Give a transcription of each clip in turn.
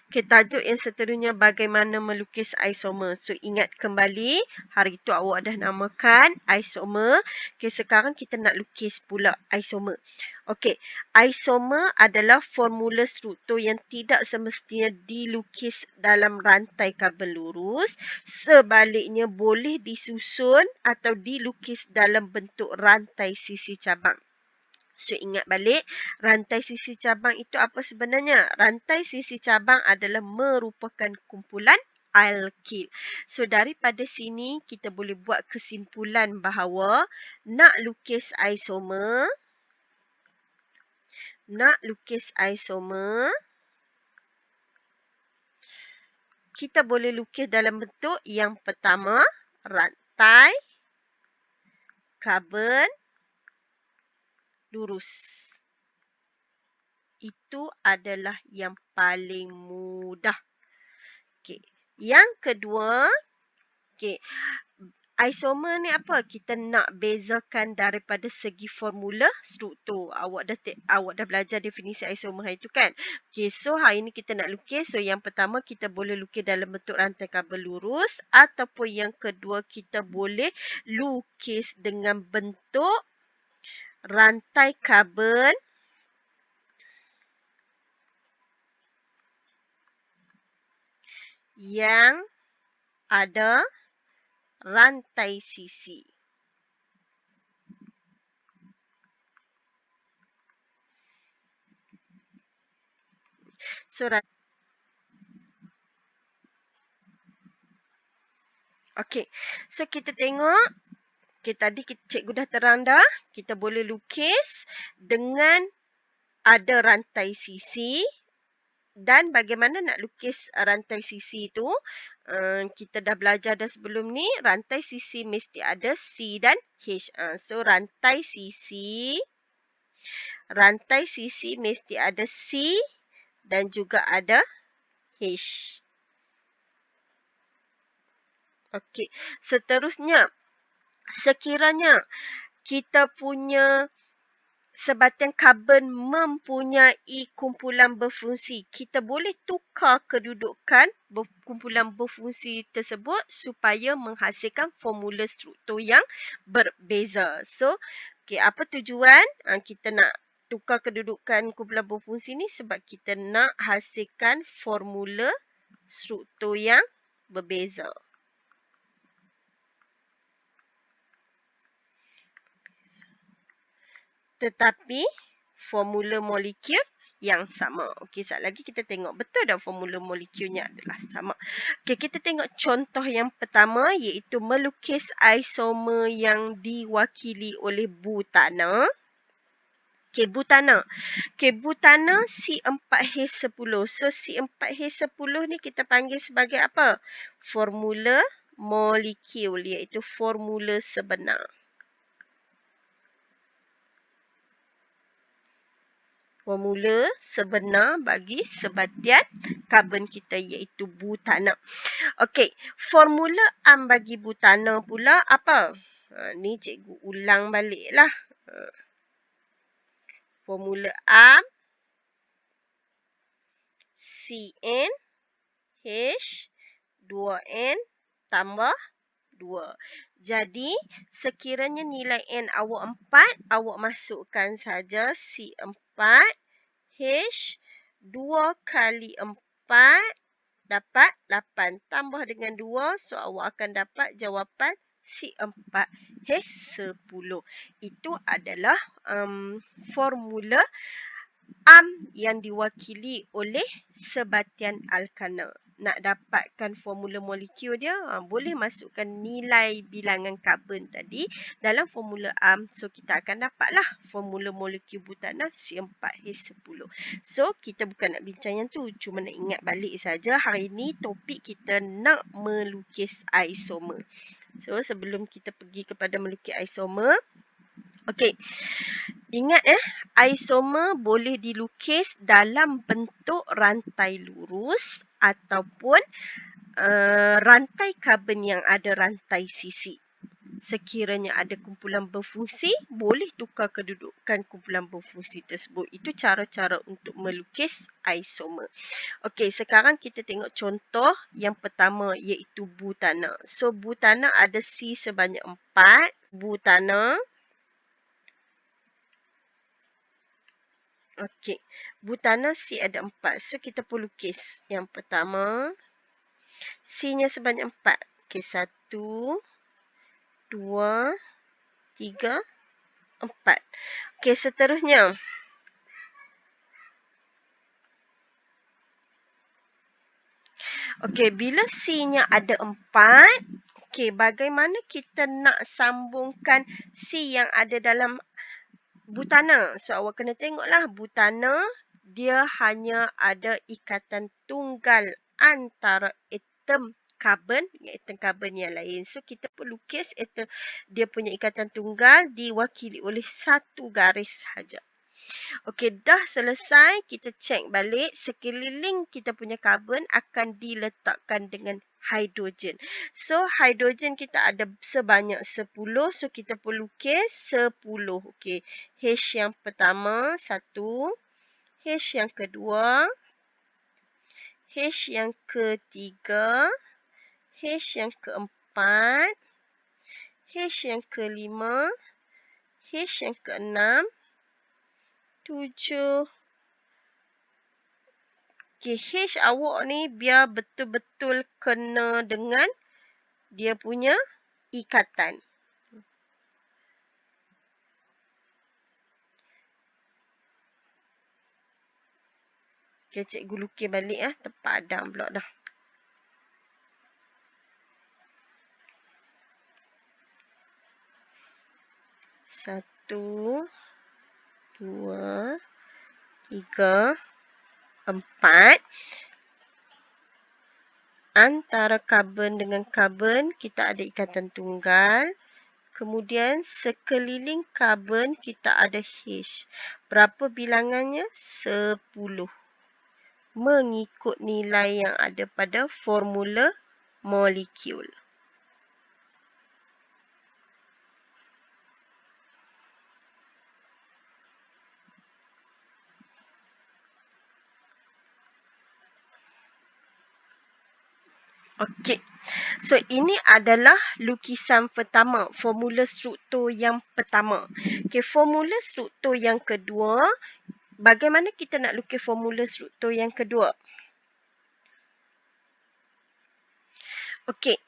Okay, tajuk yang seterusnya bagaimana melukis isomer. So, ingat kembali, hari itu awak dah namakan isomer. Okay, sekarang kita nak lukis pula isomer. Okay, isomer adalah formula struktur yang tidak semestinya dilukis dalam rantai kabel lurus. Sebaliknya, boleh disusun atau dilukis dalam bentuk rantai sisi cabang. So, ingat balik, rantai sisi cabang itu apa sebenarnya? Rantai sisi cabang adalah merupakan kumpulan alkil. So, daripada sini kita boleh buat kesimpulan bahawa nak lukis isomer, kita boleh lukis dalam bentuk yang pertama, rantai karbon lurus. Itu adalah yang paling mudah. Okay. Yang kedua, okay, isomer ni apa? Kita nak bezakan daripada segi formula struktur. Awak dah belajar definisi isomer hari tu kan? Okay, so hari ni kita nak lukis. So yang pertama kita boleh lukis dalam bentuk rantai kabel lurus, ataupun yang kedua kita boleh lukis dengan bentuk rantai karbon yang ada rantai sisi. So, okay. So, kita tengok. Okay, tadi cikgu dah terang dah. Kita boleh lukis dengan ada rantai sisi. Dan bagaimana nak lukis rantai sisi tu? Kita dah belajar dah sebelum ni. Rantai sisi mesti ada C dan H. So, rantai sisi mesti ada C dan juga ada H. Okey, seterusnya, sekiranya kita punya sebatian karbon mempunyai kumpulan berfungsi, kita boleh tukar kedudukan kumpulan berfungsi tersebut supaya menghasilkan formula struktur yang berbeza. So, okay, apa tujuan kita nak tukar kedudukan kumpulan berfungsi ni? Sebab kita nak hasilkan formula struktur yang berbeza. Tetapi formula molekul yang sama. Okey, sekejap lagi kita tengok betul dah formula molekulnya adalah sama. Okey, kita tengok contoh yang pertama iaitu melukis isomer yang diwakili oleh butana. Okey, butana. Okey, butana C4H10. So, C4H10 ni kita panggil sebagai apa? Formula molekul iaitu formula sebenar. Formula sebenar bagi sebatian karbon kita iaitu butana. Okey, formula am bagi butana pula apa? Ni cikgu ulang baliklah. Formula am CnH2n tambah 2. Jadi, sekiranya nilai N awak 4, awak masukkan saja C4H 2 kali 4 dapat 8. Tambah dengan 2, so awak akan dapat jawapan C4H10. Itu adalah formula am yang diwakili oleh sebatian alkana. Nak dapatkan formula molekul dia, boleh masukkan nilai bilangan karbon tadi dalam formula am. So, kita akan dapatlah formula molekul butana C4H10. So, kita bukan nak bincang yang tu. Cuma nak ingat balik saja hari ni topik kita nak melukis isomer. So, sebelum kita pergi kepada melukis isomer, okey, ingat isomer boleh dilukis dalam bentuk rantai lurus ataupun rantai karbon yang ada rantai sisi. Sekiranya ada kumpulan berfungsi, boleh tukar kedudukan kumpulan berfungsi tersebut. Itu cara-cara untuk melukis isomer. Okey, sekarang kita tengok contoh yang pertama iaitu butana. So, butana ada C sebanyak 4. Butana. Okey, butana C ada 4. So, kita pun lukis. Yang pertama, C-nya sebanyak 4. Okey, 1, 2, 3, 4. Okey, seterusnya. Okey, bila C-nya ada 4, okey, bagaimana kita nak sambungkan C yang ada dalam butana? So, awak kena tengoklah butana, dia hanya ada ikatan tunggal antara atom karbon dengan atom karbon yang lain. So, kita perlu lukis atom, dia punya ikatan tunggal diwakili oleh satu garis sahaja. Okey, dah selesai. Kita cek balik. Sekeliling kita punya karbon akan diletakkan dengan hidrogen. So, hidrogen kita ada sebanyak 10. So, kita perlu lukis 10. Okey, H yang pertama, 1. H yang kedua. H yang ketiga. H yang keempat. H yang kelima. H yang keenam. 7. Okay, H awak ni biar betul-betul kena dengan dia punya ikatan. Okay, cikgu lukis balik lah. Terpadam pula dah. Satu, 2, 3, 4. Antara karbon dengan karbon kita ada ikatan tunggal. Kemudian sekeliling karbon kita ada H. Berapa bilangannya? 10. Mengikut nilai yang ada pada formula molekul. Okey. So, ini adalah lukisan pertama, formula struktur yang pertama. Okey, formula struktur yang kedua, bagaimana kita nak lukis formula struktur yang kedua? Okey,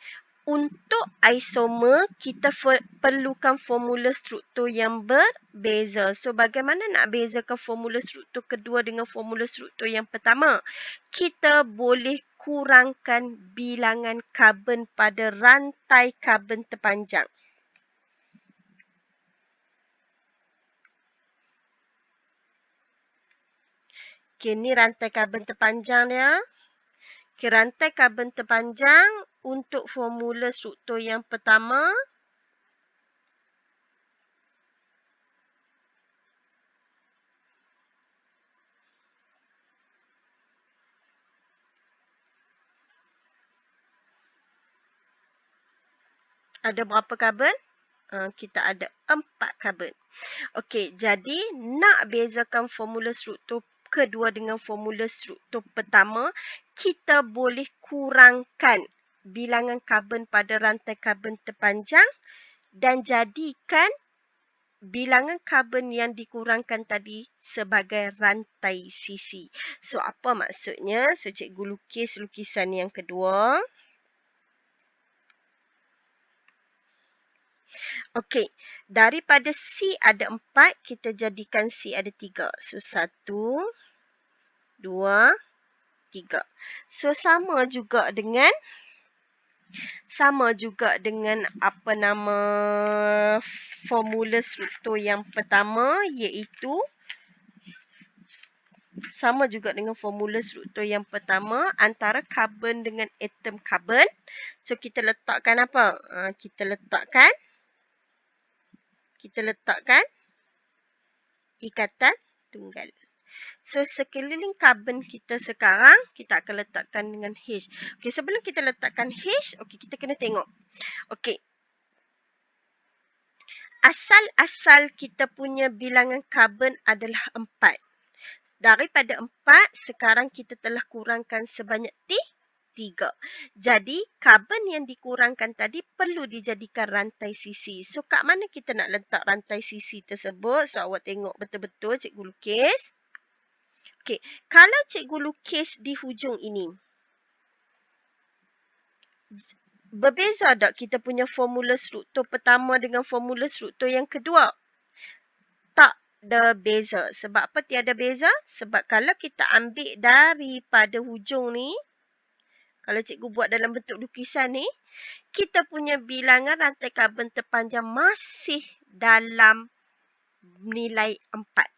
untuk isomer kita perlukan formula struktur yang berbeza. So, bagaimana nak bezakan formula struktur kedua dengan formula struktur yang pertama? Kita boleh kurangkan bilangan karbon pada rantai karbon terpanjang. Okey, ni rantai karbon terpanjang dia. Okey, rantai karbon terpanjang untuk formula struktur yang pertama. Ada berapa karbon? Kita ada 4 karbon. Okey, jadi nak bezakan formula struktur kedua dengan formula struktur pertama, kita boleh kurangkan bilangan karbon pada rantai karbon terpanjang dan jadikan bilangan karbon yang dikurangkan tadi sebagai rantai sisi. So, apa maksudnya? So, cikgu lukis lukisan yang kedua. Okey, daripada C ada 4, kita jadikan C ada 3. So, 1, 2, 3. So, sama juga dengan apa nama formula struktur yang pertama, iaitu sama juga dengan formula struktur yang pertama antara karbon dengan atom karbon. So, kita letakkan apa? Kita letakkan ikatan tunggal. So, sekeliling karbon kita sekarang, kita akan letakkan dengan H. Okey, sebelum kita letakkan H, okey, kita kena tengok. Okey, asal kita punya bilangan karbon adalah 4. Daripada 4, sekarang kita telah kurangkan sebanyak 3. Jadi, karbon yang dikurangkan tadi perlu dijadikan rantai sisi. So, kat mana kita nak letak rantai sisi tersebut? So, awak tengok betul-betul cikgu lukis. Okey, kalau cikgu lukis di hujung ini, berbeza tak kita punya formula struktur pertama dengan formula struktur yang kedua? Tak ada beza. Sebab apa tiada beza? Sebab kalau kita ambil daripada hujung ni, kalau cikgu buat dalam bentuk lukisan ni, kita punya bilangan rantai karbon terpanjang masih dalam nilai 4.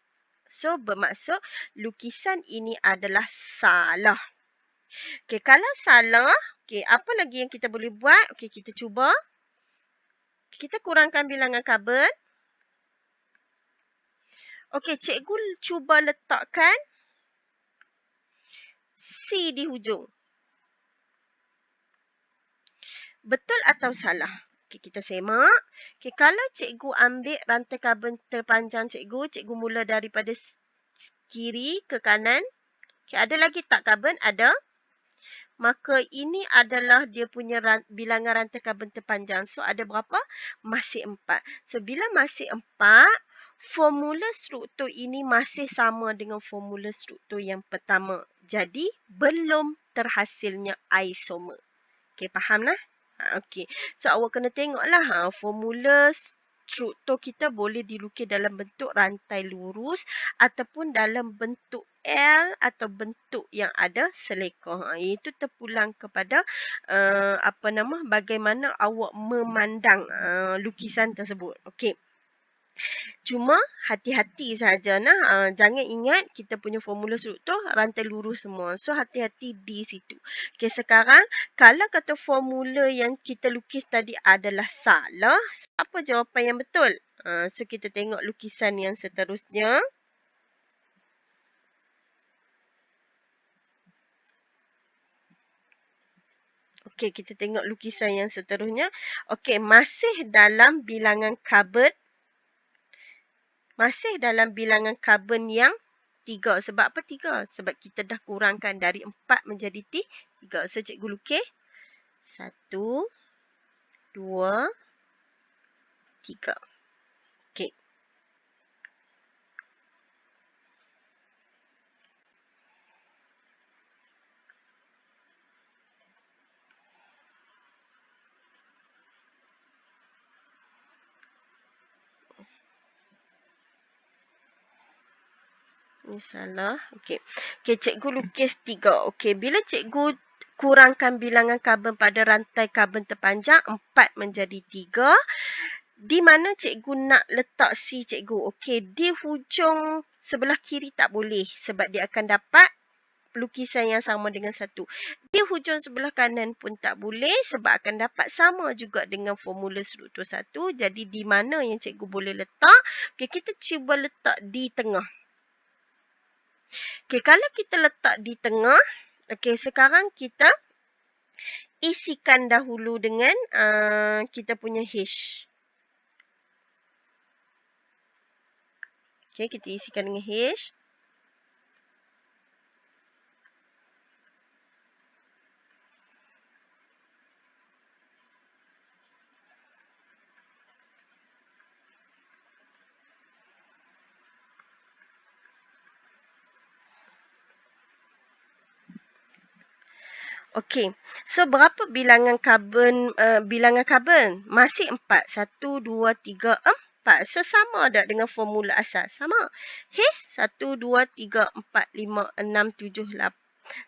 So, bermaksud lukisan ini adalah salah. Okey, kalau salah, okey, apa lagi yang kita boleh buat? Okey, kita cuba. Kita kurangkan bilangan karbon. Okey, cikgu cuba letakkan C di hujung. Betul atau salah? Okay, kita semak. Okay, kalau cikgu ambil rantai karbon terpanjang cikgu mula daripada kiri ke kanan. Okay, ada lagi tak karbon? Ada. Maka ini adalah dia punya bilangan rantai karbon terpanjang. So, ada berapa? Masih 4. So, bila masih 4, formula struktur ini masih sama dengan formula struktur yang pertama. Jadi, belum terhasilnya isomer. Okay, faham lah? Okey. So, awak kena tengoklah formula struktur kita boleh dilukis dalam bentuk rantai lurus ataupun dalam bentuk L atau bentuk yang ada selekah. Itu terpulang kepada bagaimana awak memandang lukisan tersebut. Okey. Cuma hati-hati saja nah. Jangan ingat kita punya formula struktur rantai lurus semua. So hati-hati di situ. Okey, sekarang kalau kata formula yang kita lukis tadi adalah salah, apa jawapan yang betul? So kita tengok lukisan yang seterusnya. Okey, kita tengok lukisan yang seterusnya. Okey, masih dalam bilangan karbon. Masih dalam bilangan karbon yang 3. Sebab apa 3? Sebab kita dah kurangkan dari 4 menjadi 3. So, cikgu lukis. 1, 2, 3. Okey. Ini salah. Okey. Okey, cikgu lukis 3. Okey, bila cikgu kurangkan bilangan karbon pada rantai karbon terpanjang, 4 menjadi 3. Di mana cikgu nak letak C cikgu? Okey, di hujung sebelah kiri tak boleh sebab dia akan dapat lukisan yang sama dengan 1. Di hujung sebelah kanan pun tak boleh sebab akan dapat sama juga dengan formula struktur 1. Jadi di mana yang cikgu boleh letak? Okey, kita cuba letak di tengah. Okey, kalau kita letak di tengah, okey, sekarang kita isikan dahulu dengan kita punya H. Okey, kita isikan dengan H. Okey. So berapa bilangan karbon Masih 4. 1 2 3 4. So sama tak dengan formula asal? Sama. H 1 2 3 4 5 6 7 8.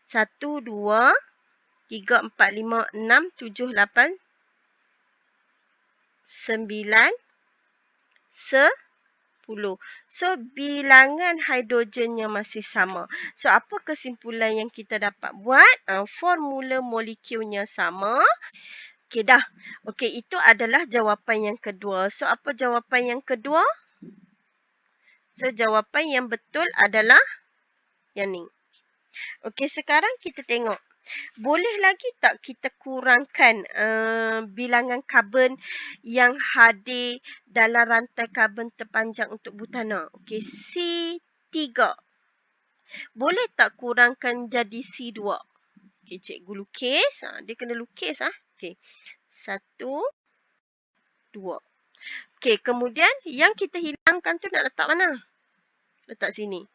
1 2 3 4 5 6 7 8 9 10. So, bilangan hidrogennya masih sama. So, apa kesimpulan yang kita dapat buat? Formula molekulnya sama. Okey, dah. Okey, itu adalah jawapan yang kedua. So, apa jawapan yang kedua? So, jawapan yang betul adalah yang ni. Okey, sekarang kita tengok. Boleh lagi tak kita kurangkan bilangan karbon yang hadir dalam rantai karbon terpanjang untuk butana? Okey, C3. Boleh tak kurangkan jadi C2? Okey, cikgu lukis. Dia kena lukis. Okey, 1, 2. Okey, kemudian yang kita hilangkan tu nak letak mana? Letak sini.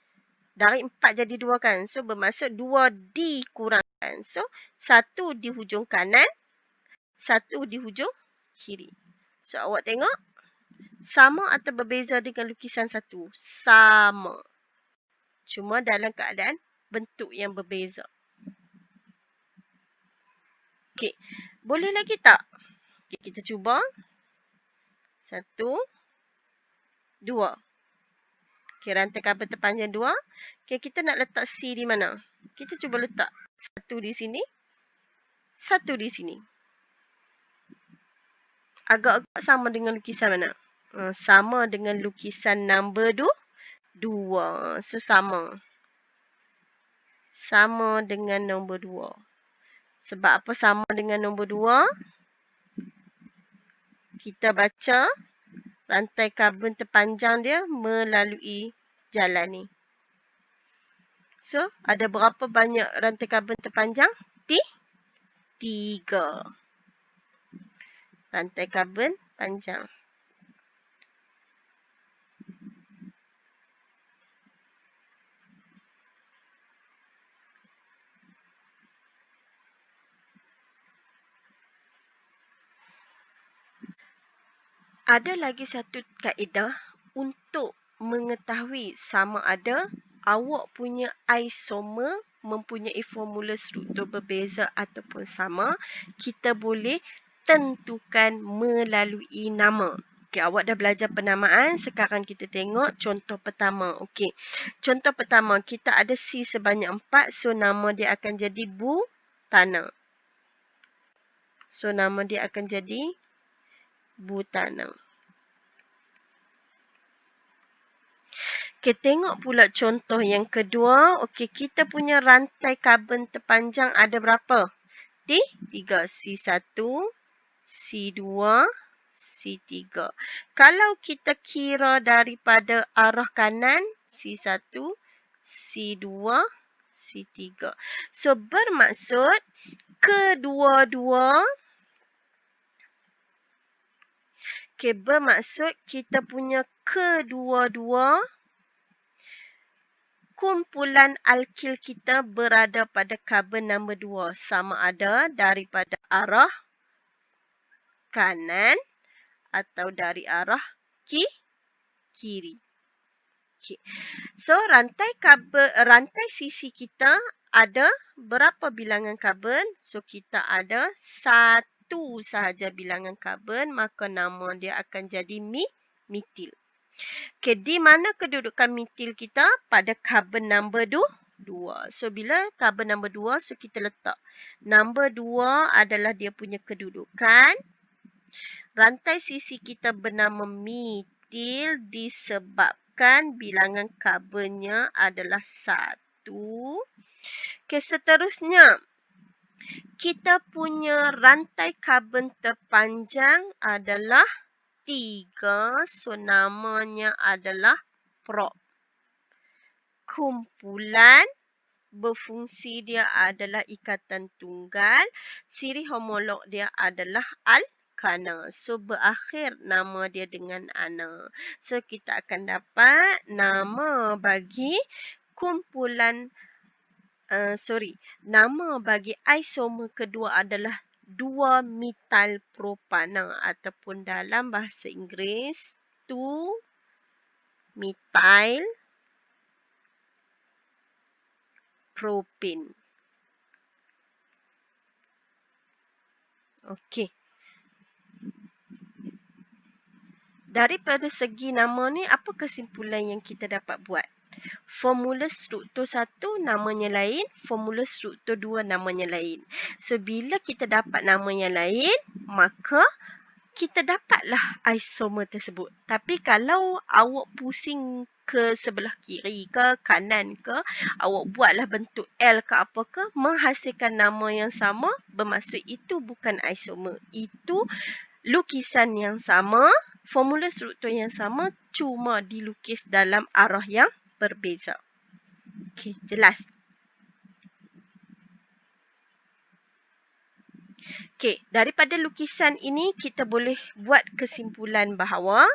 Dari 4 jadi 2 kan. So, bermaksud 2 dikurangkan. So, 1 di hujung kanan, 1 di hujung kiri. So, awak tengok. Sama atau berbeza dengan lukisan 1? Sama. Cuma dalam keadaan bentuk yang berbeza. Okey. Boleh lagi tak? Okay, kita cuba. 1, 2. Okay, rantai karbon terpanjang 2. Okay, kita nak letak C di mana? Kita cuba letak 1 di sini. 1 di sini. Agak-agak sama dengan lukisan mana? Sama dengan lukisan number 2. So, sama. Sama dengan nombor 2. Sebab apa sama dengan nombor 2? Kita baca rantai karbon terpanjang dia melalui jalan ni. So, ada berapa banyak rantai karbon terpanjang? 3. Rantai karbon panjang. Ada lagi satu kaedah untuk mengetahui sama ada awak punya isomer mempunyai formula struktur berbeza ataupun sama. Kita boleh tentukan melalui nama. Okey, awak dah belajar penamaan. Sekarang kita tengok contoh pertama. Okey, contoh pertama kita ada C sebanyak 4. So, nama dia akan jadi butana. So, nama dia akan jadi butana. Okey, tengok pula contoh yang kedua. Okey, kita punya rantai karbon terpanjang ada berapa? 3. C1, C2, C3. Kalau kita kira daripada arah kanan, C1, C2, C3. So, bermaksud kedua-dua. Okey, bermaksud kita punya kedua-dua kumpulan alkil kita berada pada karbon nombor 2. Sama ada daripada arah kanan atau dari arah kiri. Okay. So, rantai sisi kita ada berapa bilangan karbon? So, kita ada 1 sahaja bilangan karbon. Maka nama dia akan jadi metil. Okay, di mana kedudukan metil kita? Pada karbon number 2. So, bila karbon number 2, so kita letak. Number 2 adalah dia punya kedudukan. Rantai sisi kita bernama metil disebabkan bilangan karbonnya adalah 1. Okay, seterusnya. Kita punya rantai karbon terpanjang adalah 3. So, namanya adalah prop. Kumpulan berfungsi dia adalah ikatan tunggal. Siri homolog dia adalah alkana. So, berakhir nama dia dengan ana. So, kita akan dapat nama bagi kumpulan nama bagi isomer kedua adalah 2-metyl propana ataupun dalam bahasa Inggeris 2-methyl propane. Okey. Daripada segi nama ni, apa kesimpulan yang kita dapat buat? Formula struktur 1 namanya lain, formula struktur 2 namanya lain. So, bila kita dapat nama yang lain, maka kita dapatlah isomer tersebut. Tapi kalau awak pusing ke sebelah kiri ke kanan ke, awak buatlah bentuk L ke apa ke, menghasilkan nama yang sama, bermaksud itu bukan isomer. Itu lukisan yang sama, formula struktur yang sama, cuma dilukis dalam arah yang berbeza. Okey, jelas? Okey, daripada lukisan ini kita boleh buat kesimpulan bahawa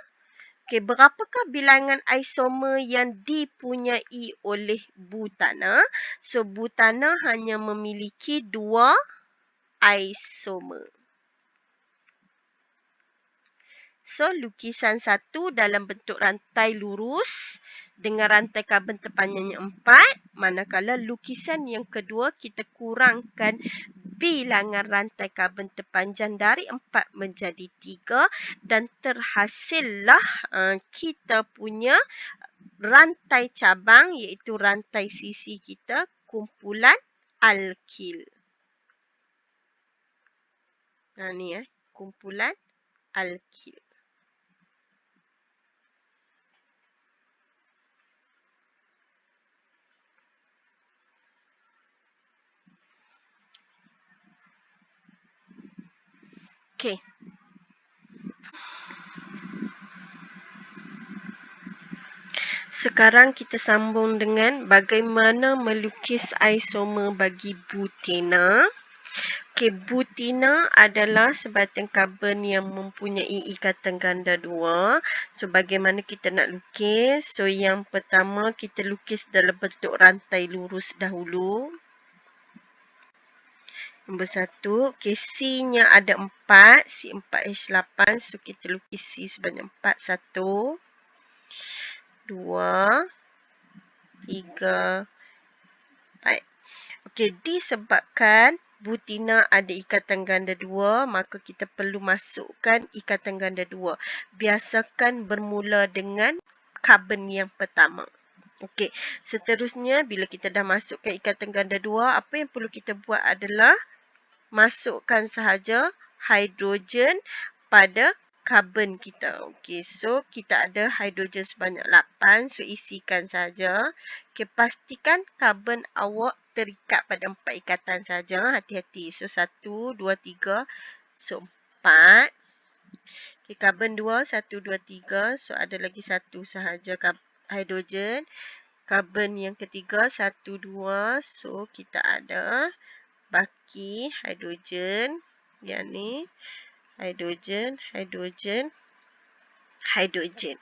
berapakah bilangan isomer yang dipunyai oleh butana? So, butana hanya memiliki 2 isomer. So, lukisan 1 dalam bentuk rantai lurus dengan rantai karbon terpanjangnya 4. Manakala lukisan yang kedua kita kurangkan bilangan rantai karbon terpanjang dari 4 menjadi 3 dan terhasillah kita punya rantai cabang iaitu rantai sisi kita, kumpulan alkil. Ni kumpulan alkil. Okey. Sekarang kita sambung dengan bagaimana melukis isomer bagi butena. Okey, butena adalah sebatang karbon yang mempunyai ikatan ganda 2. So, bagaimana kita nak lukis? So, yang pertama kita lukis dalam bentuk rantai lurus dahulu. Nombor 1, okey, C-nya ada 4, C4H8. So, kita lukis C sebanyak 4. 1, 2, 3, 4. Okey, disebabkan butena ada ikatan ganda 2, maka kita perlu masukkan ikatan ganda 2. Biasakan bermula dengan karbon yang pertama. Okey, seterusnya bila kita dah masukkan ikatan ganda 2, apa yang perlu kita buat adalah masukkan sahaja hidrogen pada karbon kita. Okey, so kita ada hidrogen sebanyak 8. So, isikan saja. Okey, pastikan karbon awak terikat pada 4 ikatan saja. Hati-hati. So, 1, 2, 3. So, 4. Okey, karbon 2, 1, 2, 3. So, ada lagi 1 sahaja hidrogen. Karbon yang ketiga, 1, 2. So, kita ada baki hidrogen. Yang ni. Hidrogen, hidrogen, hidrogen.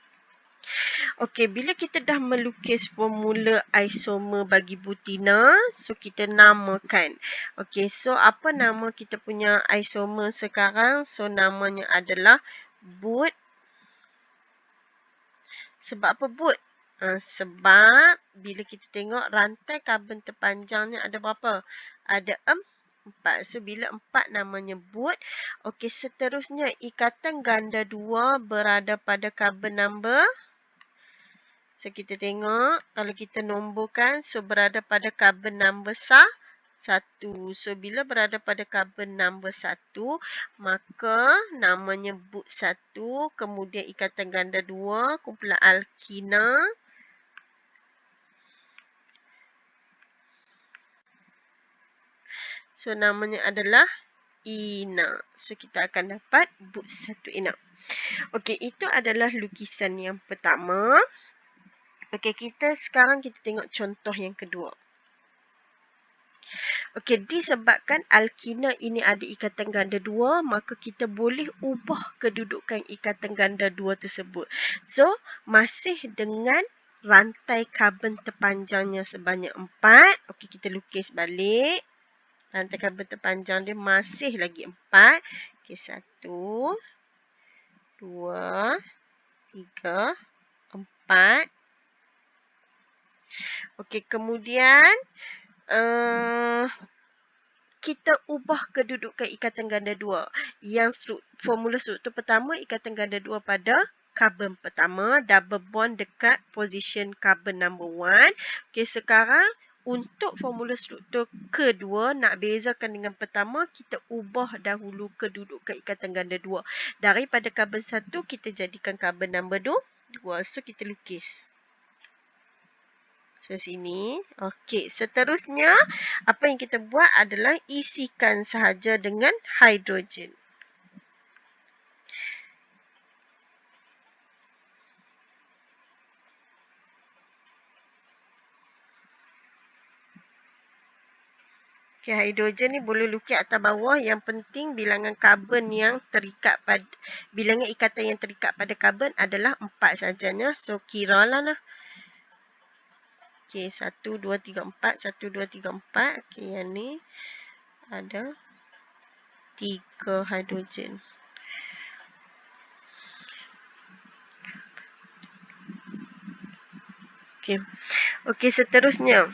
Okey, bila kita dah melukis formula isomer bagi butena, so kita namakan. Okey, so apa nama kita punya isomer sekarang? So, namanya adalah but. Sebab apa but? Sebab bila kita tengok rantai karbon terpanjangnya ada berapa? Ada 4. So, bila 4 namanya but. Okey, seterusnya ikatan ganda 2 berada pada karbon number. So, kita tengok kalau kita nomborkan, so berada pada karbon number 1. So, bila berada pada karbon number 1, maka namanya but 1, kemudian ikatan ganda 2, kumpulan alkina. So, namanya adalah ina. So, kita akan dapat but 1 ina. Okey, itu adalah lukisan yang pertama. Okey, sekarang kita tengok contoh yang kedua. Okey, disebabkan alkina ini ada ikatan ganda 2, maka kita boleh ubah kedudukan ikatan ganda 2 tersebut. So, masih dengan rantai karbon terpanjangnya sebanyak 4. Okey, kita lukis balik. Rantai karbon terpanjang dia masih lagi 4. Okey, 1, 2, 3, 4. Okey, kemudian kita ubah kedudukan ikatan ganda 2. Yang formula struktur pertama, ikatan ganda 2 pada karbon pertama, double bond dekat position karbon number 1. Okey, sekarang untuk formula struktur kedua, nak bezakan dengan pertama, kita ubah dahulu kedudukan ikatan ganda 2. Daripada karbon 1, kita jadikan karbon number 2. So, kita lukis. So, sini. Okey, seterusnya apa yang kita buat adalah isikan sahaja dengan hidrogen. Okey, hidrogen ni boleh lukis atas bawah. Yang penting bilangan karbon yang terikat pada, bilangan ikatan yang terikat pada karbon adalah 4 sajanya. So, kiralah lah. Okey, 1, 2, 3, 4. 1, 2, 3, 4. Okey, yang ni ada 3 hidrogen. Okey. Okey, seterusnya.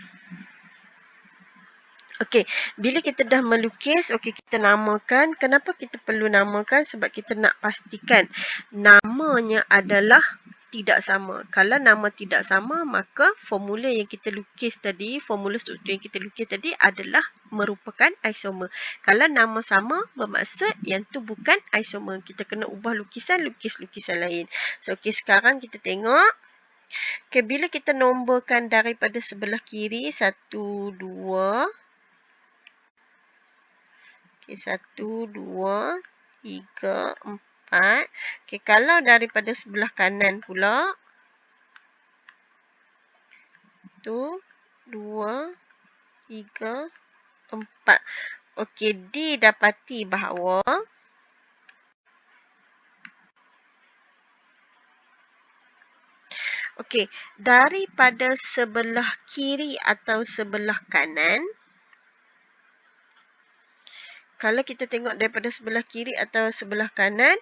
Okey, bila kita dah melukis, okey kita namakan. Kenapa kita perlu namakan? Sebab kita nak pastikan namanya adalah tidak sama. Kalau nama tidak sama, maka formula yang kita lukis tadi, formula struktur yang kita lukis tadi adalah merupakan isomer. Kalau nama sama, bermaksud yang tu bukan isomer. Kita kena ubah lukisan, lukis lukisan lain. So, okey sekarang kita tengok. Okey, bila kita nomborkan daripada sebelah kiri, 1, 2, okay, 1, 2, 3, 4. Okay, kalau daripada sebelah kanan pula, 1, 2, 3, 4. Okey, didapati bahawa okey, daripada sebelah kiri atau sebelah kanan, kalau kita tengok daripada sebelah kiri atau sebelah kanan,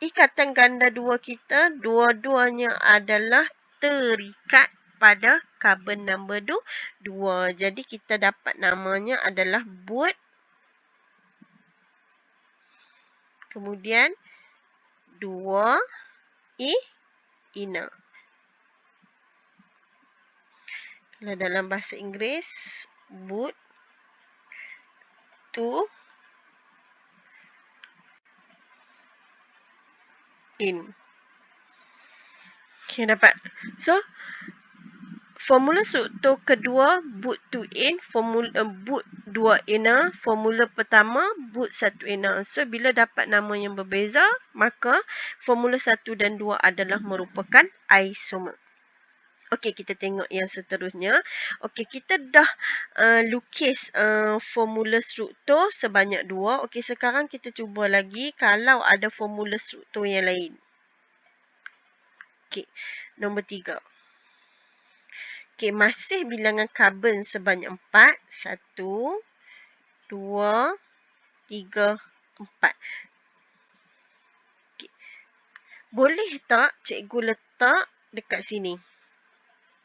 ikatan ganda dua kita, dua-duanya adalah terikat pada karbon number 2. Jadi kita dapat namanya adalah but. Kemudian 2 ina. Kalau dalam bahasa Inggeris, but 2 in. Okay, dapat. So, formula struktur kedua, but 2 in, formula but 2 ina, formula pertama, but 1 ina. So, bila dapat nama yang berbeza, maka formula 1 dan 2 adalah merupakan isomer. Okey, kita tengok yang seterusnya. Okey, kita dah lukis formula struktur sebanyak 2. Okey, sekarang kita cuba lagi kalau ada formula struktur yang lain. Okey, nombor 3. Okey, masih bilangan karbon sebanyak 4. 1, 2, 3, 4. Okey. Boleh tak cikgu letak dekat sini?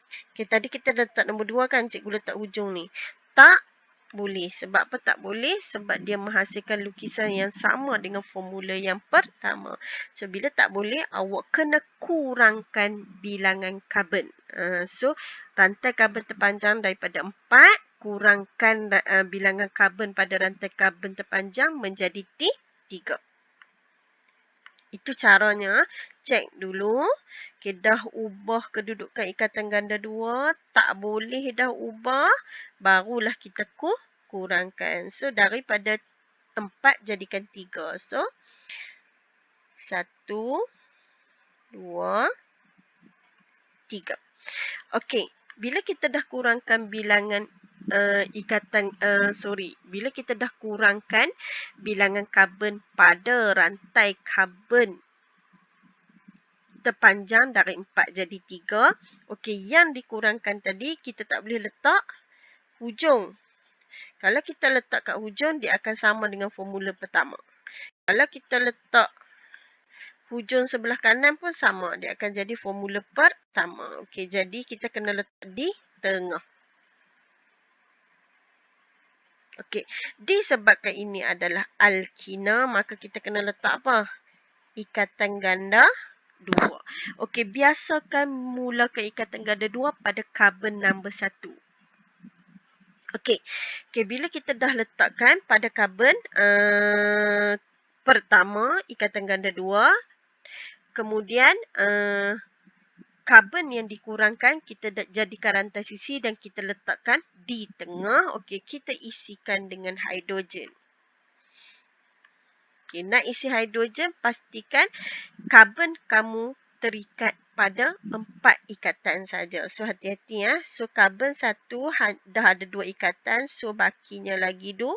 Okey, tadi kita letak nombor 2 kan, cikgu letak hujung ni. Tak boleh. Sebab apa tak boleh? Sebab dia menghasilkan lukisan yang sama dengan formula yang pertama. So, bila tak boleh, awak kena kurangkan bilangan karbon. So, rantai karbon terpanjang daripada 4, kurangkan bilangan karbon pada rantai karbon terpanjang menjadi 3. Itu caranya. Cek dulu. Okay, dah ubah kedudukan ikatan ganda 2. Tak boleh dah ubah. Barulah kita kurangkan. So, daripada 4 jadikan 3. So, 1, 2, 3. Okey. Bila kita dah kurangkan bilangan bila kita dah kurangkan bilangan karbon pada rantai karbon terpanjang dari 4 jadi 3. Okey, yang dikurangkan tadi kita tak boleh letak hujung. Kalau kita letak kat hujung, dia akan sama dengan formula pertama. Kalau kita letak hujung sebelah kanan pun sama. Dia akan jadi formula pertama. Okey, jadi kita kena letak di tengah. Okey, disebabkan ini adalah alkina, maka kita kena letak apa? Ikatan ganda 2. Okey, biasakan mulakan ikatan ganda 2 pada karbon nombor 1. Okey, bila kita dah letakkan pada karbon pertama, ikatan ganda 2. Kemudian karbon yang dikurangkan kita jadikan rantai sisi dan kita letakkan di tengah. Okey, kita isikan dengan hidrogen. Okey, nak isi hidrogen, pastikan karbon kamu terikat pada 4 ikatan saja. So hati-hati ya. So karbon 1 dah ada 2 ikatan. So bakinya lagi 2.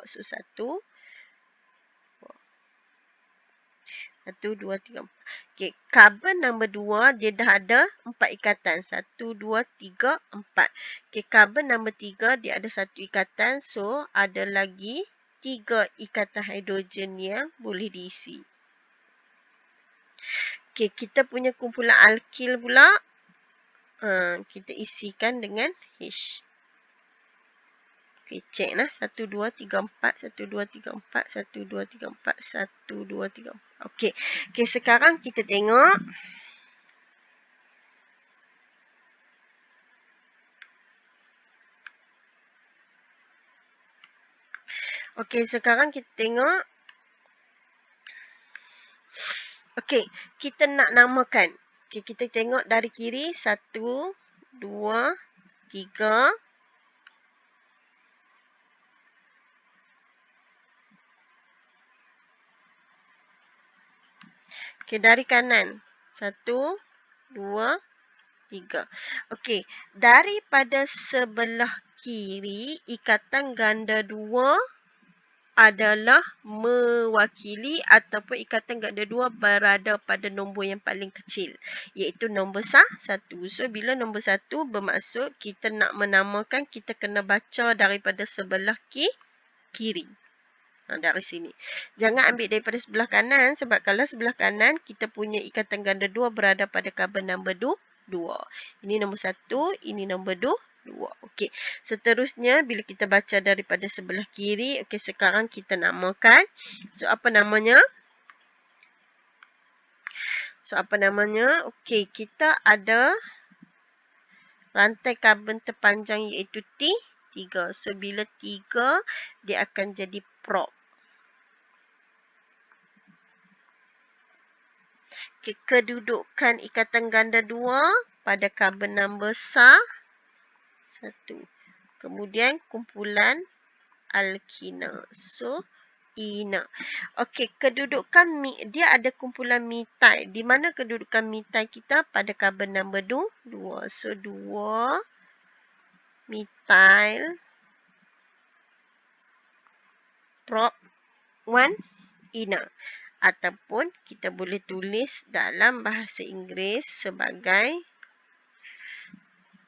So 1. 1, 2, 3, 4. Okey, karbon nombor 2 dia dah ada 4 ikatan. 1, 2, 3, 4. Okey, karbon nombor 3 dia ada 1 ikatan. So ada lagi 3 ikatan hidrogen yang boleh diisi. Okey, kita punya kumpulan alkil pula. Kita isikan dengan H. Okey, cek lah. 1, 2, 3, 4. 1, 2, 3, 4. 1, 2, 3, 4. 1, 2, 3, 4. Okey. Okey, sekarang kita tengok. Okey, sekarang kita tengok. Okey, kita nak namakan. Okey, kita tengok dari kiri. 1, 2, 3. Okey, dari kanan. 1, 2, 3. Okey, daripada sebelah kiri, ikatan ganda 2 adalah mewakili ataupun ikatan ganda 2 berada pada nombor yang paling kecil, iaitu nombor 1. So, bila nombor 1 bermaksud kita nak menamakan, kita kena baca daripada sebelah kiri. Dari sini. Jangan ambil daripada sebelah kanan, sebab kalau sebelah kanan kita punya ikatan ganda 2 berada pada karbon nombor 2. Ini nombor 1, ini nombor 2. Okey. Seterusnya bila kita baca daripada sebelah kiri, okey, sekarang kita namakan. So apa namanya? Okey, kita ada rantai karbon terpanjang iaitu T3. So bila 3 dia akan jadi prop. Okay, kedudukan ikatan ganda 2 pada karbon nombor 1. Kemudian kumpulan alkina. So, ina. Okey, kedudukan dia ada kumpulan metil. Di mana kedudukan metil kita pada karbon nombor 2? So, 2 metil prop 1 ina. Ataupun kita boleh tulis dalam bahasa Inggeris sebagai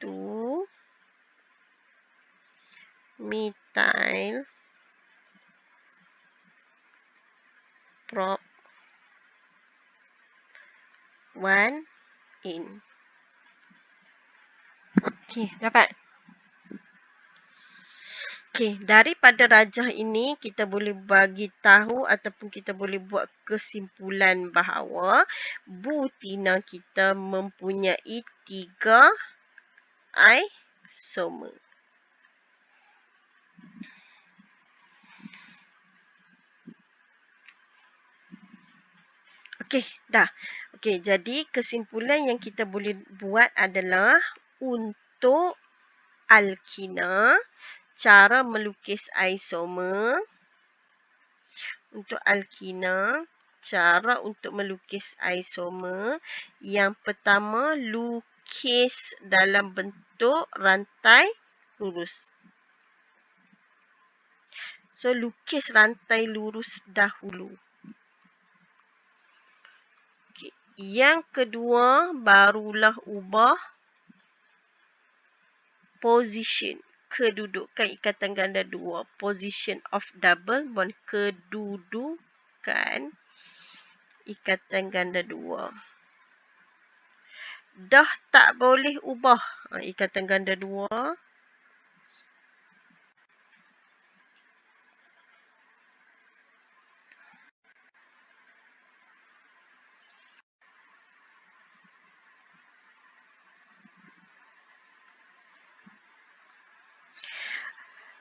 2 methyl prop 1 in. Okey, dapat? Okey, daripada rajah ini kita boleh bagi tahu ataupun kita boleh buat kesimpulan bahawa butina kita mempunyai 3 isomer. Okey, dah. Okey, jadi kesimpulan yang kita boleh buat adalah untuk alkina, cara melukis isomer. Untuk alkina, cara untuk melukis isomer. Yang pertama, lukis dalam bentuk rantai lurus. So, lukis rantai lurus dahulu. Okay. Yang kedua, barulah ubah position. Kedudukan ikatan ganda 2. Position of double bond. Kedudukan ikatan ganda 2. Dah tak boleh ubah ikatan ganda 2.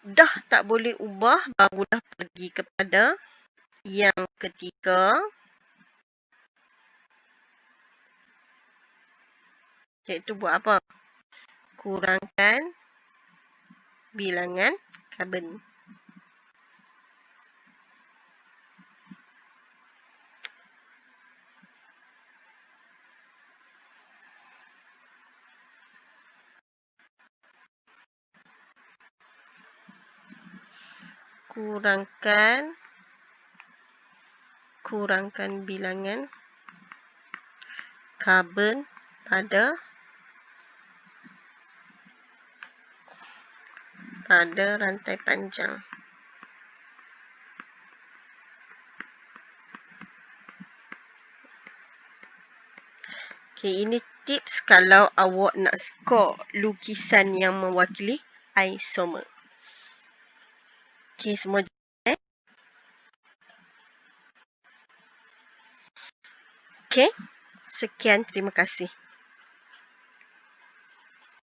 Dah tak boleh ubah, barulah pergi kepada yang ketiga. Iaitu buat apa? Kurangkan bilangan karbon. Kurangkan bilangan karbon pada rantai panjang. Okey, ini tips kalau awak nak skor lukisan yang mewakili isomer. Okey, semua jalan. Okey, sekian, terima kasih.